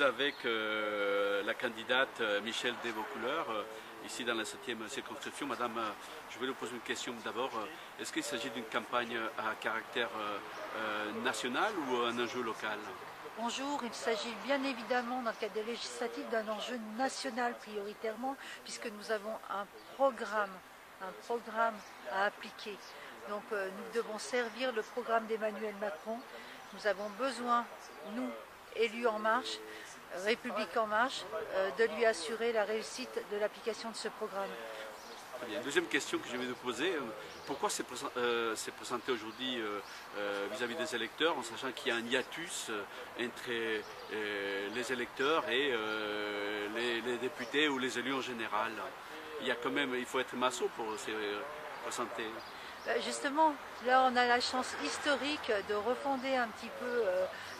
avec la candidate Michèle Desvaucouleurs, ici dans la 7e circonscription. Madame, je vais vous poser une question d'abord. Est-ce qu'il s'agit d'une campagne à caractère national ou un enjeu local? Bonjour, il s'agit bien évidemment dans le cadre des législatives d'un enjeu national prioritairement puisque nous avons un programme à appliquer. Donc nous devons servir le programme d'Emmanuel Macron. Nous avons besoin, nous, élus En Marche, République En Marche, de lui assurer la réussite de l'application de ce programme. Très bien. Deuxième question que je vais vous poser, pourquoi c'est présenté aujourd'hui vis-à-vis des électeurs, en sachant qu'il y a un hiatus entre les électeurs et les députés ou les élus en général? Il faut être massot pour se présenter. Justement, là on a la chance historique de refonder un petit peu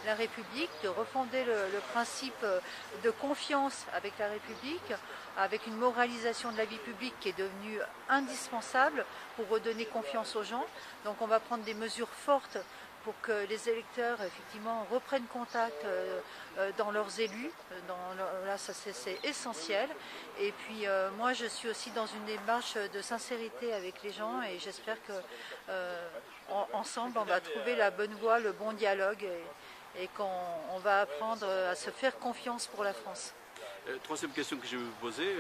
la République, de refonder le principe de confiance avec la République, avec une moralisation de la vie publique qui est devenue indispensable pour redonner confiance aux gens. Donc on va prendre des mesures fortes pour que les électeurs effectivement reprennent contact dans leurs élus. Là, ça c'est essentiel. Et puis moi, je suis aussi dans une démarche de sincérité avec les gens et j'espère que ensemble, on va trouver la bonne voie, le bon dialogue et qu'on va apprendre à se faire confiance pour la France. Troisième question que je vais vous poser,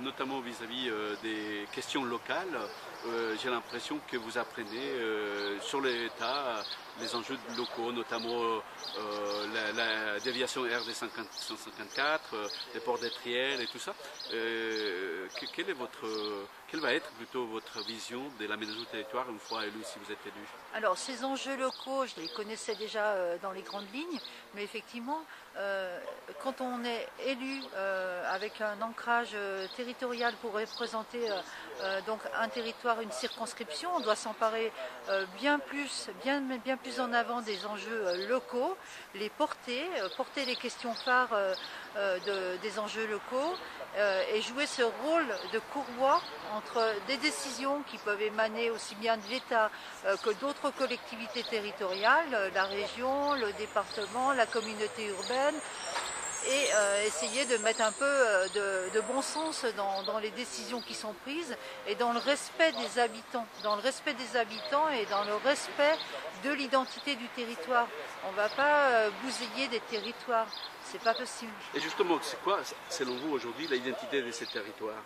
notamment vis-à-vis des questions locales, j'ai l'impression que vous apprenez sur l'État les enjeux locaux, notamment la déviation RD 154, les ports d'Étriel et tout ça. Quelle va être plutôt votre vision de l'aménagement du territoire une fois élu, si vous êtes élu? Alors ces enjeux locaux, je les connaissais déjà dans les grandes lignes, mais effectivement, quand on est élu avec un ancrage territorial pour représenter donc un territoire, une circonscription, on doit s'emparer bien plus en avant des enjeux locaux, les porter les questions phares des enjeux locaux et jouer ce rôle de courroie entre des décisions qui peuvent émaner aussi bien de l'État que d'autres collectivités territoriales, la région, le département, la communauté urbaine, et essayer de mettre un peu de bon sens dans les décisions qui sont prises et dans le respect des habitants, et dans le respect de l'identité du territoire. On ne va pas bousiller des territoires, c'est pas possible. Et justement, c'est quoi, selon vous, aujourd'hui, l'identité de ces territoires?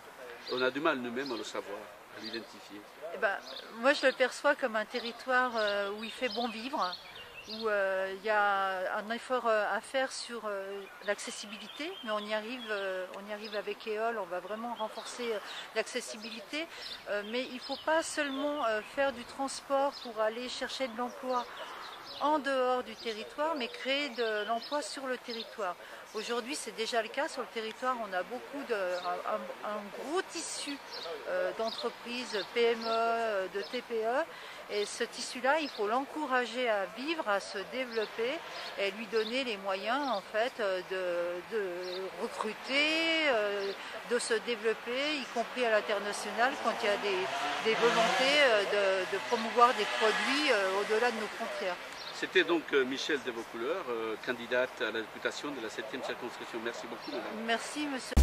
On a du mal nous-mêmes à le savoir, à l'identifier. Eh ben, moi, je le perçois comme un territoire où il fait bon vivre, où il y a un effort à faire sur l'accessibilité, mais on y arrive avec EOL, on va vraiment renforcer l'accessibilité, mais il ne faut pas seulement faire du transport pour aller chercher de l'emploi en dehors du territoire, mais créer de l'emploi sur le territoire. Aujourd'hui, c'est déjà le cas sur le territoire. On a un gros tissu d'entreprises, PME, de TPE. Et ce tissu-là, il faut l'encourager à vivre, à se développer et lui donner les moyens en fait de recruter, de se développer, y compris à l'international quand il y a des volontés de promouvoir des produits au-delà de nos frontières. C'était donc Michèle Desvaucouleurs, candidate à la députation de la 7e circonscription. Merci beaucoup, madame. Merci, monsieur.